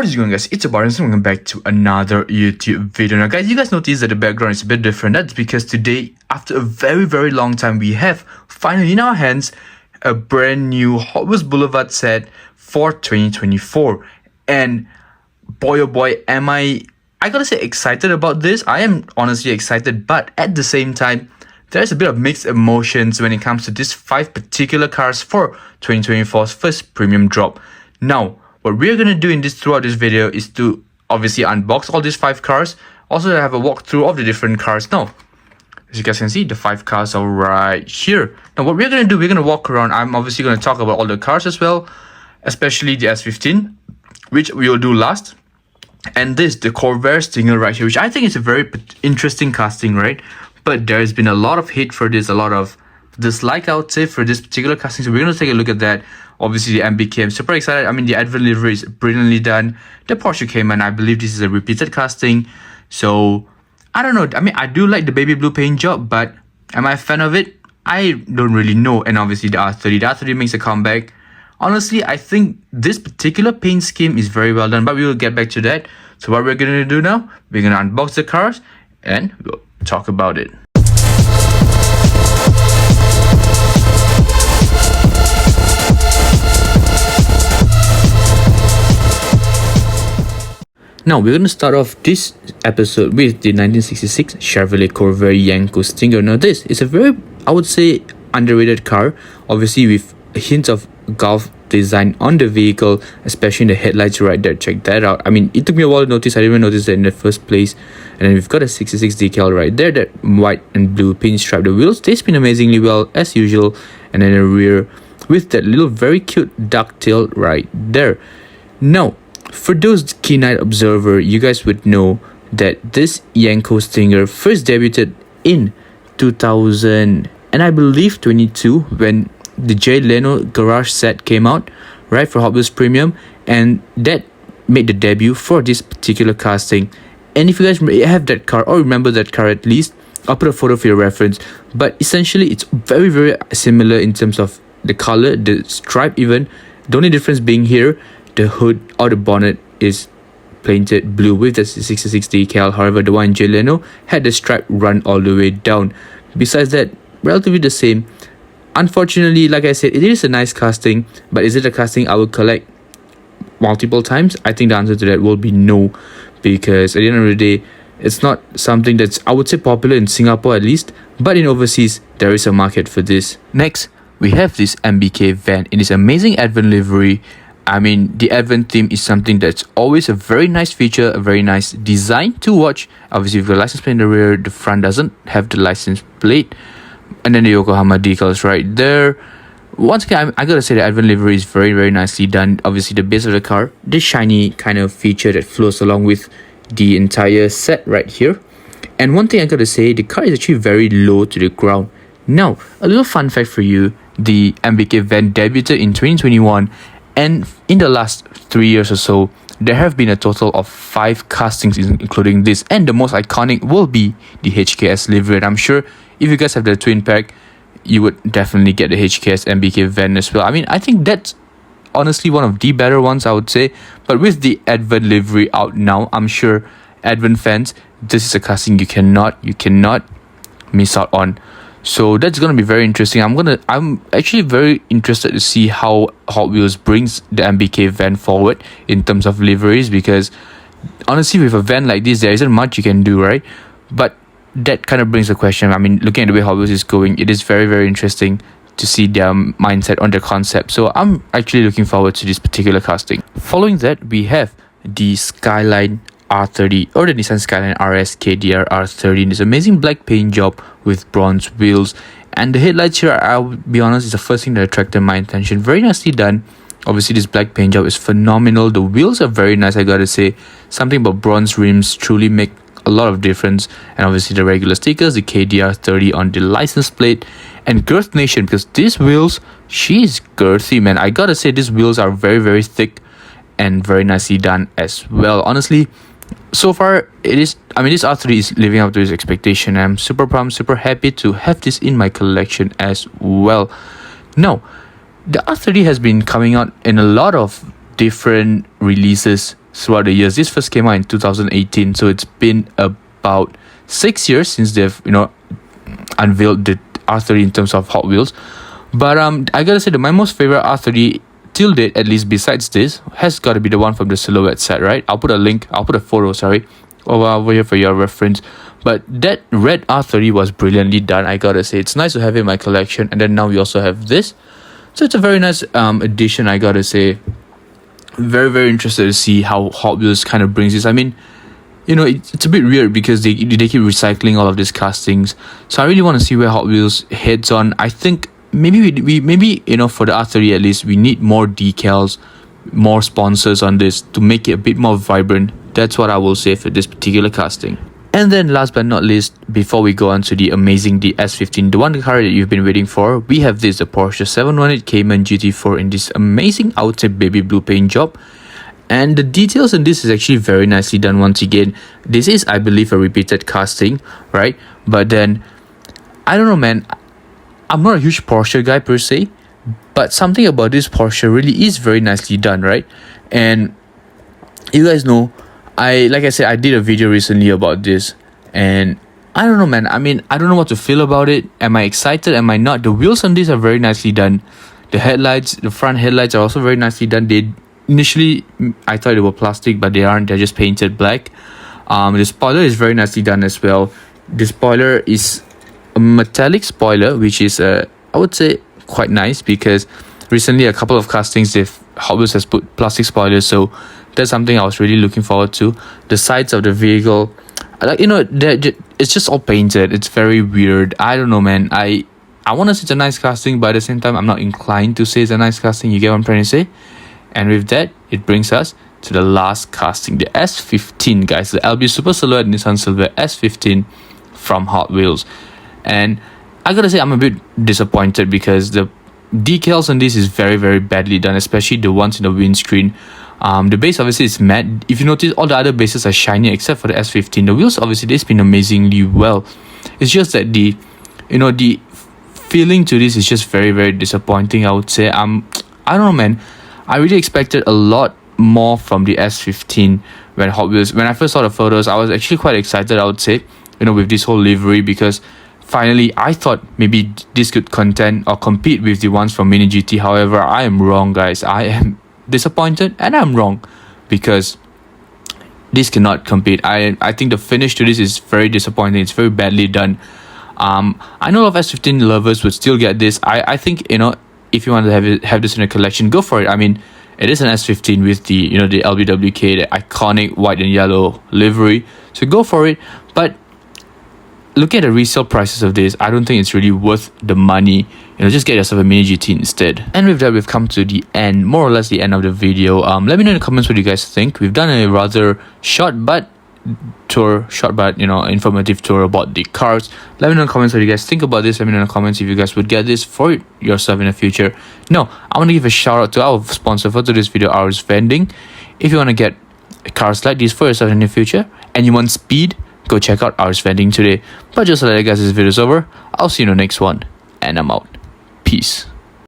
What is going on, guys? It's about and welcome back to another YouTube video. Now guys, you guys notice that the background is a bit different. That's because today, after a very long time, we have finally in our hands a brand new Hotwheels Boulevard set for 2024. And boy oh boy, am I gotta say excited about this. I am honestly excited, but at the same time, there's a bit of mixed emotions when it comes to these 5 particular cars for 2024's first premium drop. Now, what we're going to do throughout this video is to obviously unbox all these 5 cars. Also have a walkthrough of the different cars. Now, as you guys can see, the 5 cars are right here. Now, what we're going to do, we're going to walk around. I'm obviously going to talk about all the cars as well, especially the S15, which we will do last. And this, the Corvair Stinger right here, which I think is a very interesting casting, right? But there's been a lot of hate for this, a lot of dislike, I would say, for this particular casting. So we're going to take a look at that. Obviously, the MBK, I'm super excited. I mean, the advent livery is brilliantly done. The Porsche Cayman, I believe this is a repeated casting. So, I don't know. I mean, I do like the baby blue paint job, but am I a fan of it? I don't really know. And obviously, the R30. The R30 makes a comeback. Honestly, I think this particular paint scheme is very well done, but we will get back to that. So, what we're going to do now, we're going to unbox the cars and we'll talk about it. Now, we're going to start off this episode with the 1966 Chevrolet Corvair Yano Stinger. Now, this is a very, I would say, underrated car. Obviously, with hints of Golf design on the vehicle, especially in the headlights right there. Check that out. I mean, it took me a while to notice. I didn't even notice that in the first place. And then we've got a 66 decal right there, that white and blue pinstripe. The wheels, they spin amazingly well, as usual. And then the rear with that little very cute ducktail right there. Now, for those keen-eyed observer, you guys would know that this Yano Stinger first debuted in 2000 and I believe 22 when the Jay Leno garage set came out, right, for Hotwheels Premium, and that made the debut for this particular casting. And if you guys have that car or remember that car at least, I'll put a photo for your reference. But essentially, it's very similar in terms of the color, the stripe even. The only difference being here, the hood or the bonnet is painted blue with the 66 decal. However, the one in Jay Leno had the stripe run all the way down. Besides that, relatively the same. Unfortunately, like I said, it is a nice casting, but is it a casting I will collect multiple times? I think the answer to that will be no, because at the end of the day, it's not something that's, I would say, popular in Singapore at least, but in overseas, there is a market for this. Next, we have this MBK Vanent in this amazing advent livery. I mean, the advent theme is something that's always a very nice feature, a very nice design to watch. Obviously, with the license plate in the rear, the front doesn't have the license plate. And then the Yokohama decals right there. Once again, I gotta say the advent livery is very nicely done. Obviously, the base of the car, this shiny kind of feature that flows along with the entire set right here. And one thing I gotta say, the car is actually very low to the ground. Now, a little fun fact for you, the MBK Vanent debuted in 2021. And in the last 3 years or so, there have been a total of 5 castings, including this. And the most iconic will be the HKS livery. And I'm sure if you guys have the twin pack, you would definitely get the HKS MBK Vanent as well. I mean, I think that's honestly one of the better ones, I would say. But with the advent livery out now, I'm sure advent fans, this is a casting you cannot miss out on. So that's gonna be very interesting. I'm actually very interested to see how Hot Wheels brings the MBK Vanent forward in terms of liveries, because honestly, with a van like this, there isn't much you can do, right? But that kind of brings the question. I mean, looking at the way Hot Wheels is going, it is very interesting to see their mindset on their concept. So I'm actually looking forward to this particular casting. Following that, we have the Skyline R30 or the Nissan Skyline RS KDR R30 in this amazing black paint job with bronze wheels. And the headlights here, I'll be honest, is the first thing that attracted my attention. Very nicely done. Obviously, this black paint job is phenomenal. The wheels are very nice, I gotta say. Something about bronze rims truly make a lot of difference. And obviously the regular stickers, the KDR 30 on the license plate, and Girth Nation, because these wheels, she's girthy, man. I gotta say, these wheels are very thick and very nicely done as well. Honestly, so far it is, I mean, this R30 is living up to its expectation. I'm super pumped, super happy to have this in my collection as well. Now, the R30 has been coming out in a lot of different releases throughout the years. This first came out in 2018, so it's been about 6 years since they've unveiled the R30 in terms of Hot Wheels. But I gotta say that my most favorite R30 till date, at least besides this, has got to be the one from the Silhouette set, right? I'll put a photo, sorry, over here for your reference. But that red R30 was brilliantly done, I gotta say. It's nice to have it in my collection. And then now we also have this. So it's a very nice addition, I gotta say. Very, very interested to see how Hot Wheels kind of brings this. I mean, it's a bit weird because they keep recycling all of these castings. So I really want to see where Hot Wheels heads on. I think maybe for the R30 at least, we need more decals, more sponsors on this to make it a bit more vibrant. That's what I will say for this particular casting. And then last but not least, before we go on to the amazing S15, the one car that you've been waiting for, we have this, the Porsche 718 Cayman GT4 in this amazing, I would say, baby blue paint job. And the details in this is actually very nicely done once again. This is, I believe, a repeated casting, right? But then, I don't know, man. I'm not a huge Porsche guy per se, but something about this Porsche really is very nicely done, right? And you guys know, like I said, I did a video recently about this, and I don't know, man. I mean, I don't know what to feel about it. Am I excited? Am I not? The wheels on this are very nicely done. The front headlights are also very nicely done. Initially, I thought they were plastic, but they aren't. They're just painted black. The spoiler is very nicely done as well. The spoiler is a metallic spoiler, which is, I would say, quite nice, because recently a couple of castings, Hot Wheels has put plastic spoilers, so that's something I was really looking forward to. The sides of the vehicle, it's just all painted. It's very weird. I don't know, man. I want to say it's a nice casting, but at the same time, I'm not inclined to say it's a nice casting. You get what I'm trying to say? And with that, it brings us to the last casting, the S15, guys. The LB Super Silhouette Nissan Silver S15 from Hot Wheels. And I gotta say, I'm a bit disappointed because the decals on this is very, very badly done, especially the ones in the windscreen. The base obviously is matte. If you notice, all the other bases are shiny except for the S15. The wheels obviously, they spin amazingly well. It's just that the feeling to this is just very, very disappointing, I would say. I don't know, man. I really expected a lot more from the S15 when I first saw the photos. I was actually quite excited, I would say, with this whole livery, because finally I thought maybe this could contend or compete with the ones from Mini GT. However, I am wrong, guys. I am disappointed, and I'm wrong, because this cannot compete. I think the finish to this is very disappointing. It's very badly done. I know a lot of S15 lovers would still get this. I think, if you want to have this in a collection, go for it. I mean, it is an S15 with the the LBWK, the iconic white and yellow livery, so go for it. But look at the resale prices of this. I don't think it's really worth the money. Just get yourself a Mini GT instead. And with that, we've come to the end, more or less the end of the video. Let me know in the comments what you guys think. We've done a rather short but informative tour about the cars. Let me know in the comments what you guys think about this. Let me know in the comments if you guys would get this for yourself in the future. No, I want to give a shout out to our sponsor for today's video, ours Vending. If you want to get cars like this for yourself in the future and you want speed, go check out ours Vending today. But just to let you guys, this video is over. I'll see you in the next one, and I'm out. Peace.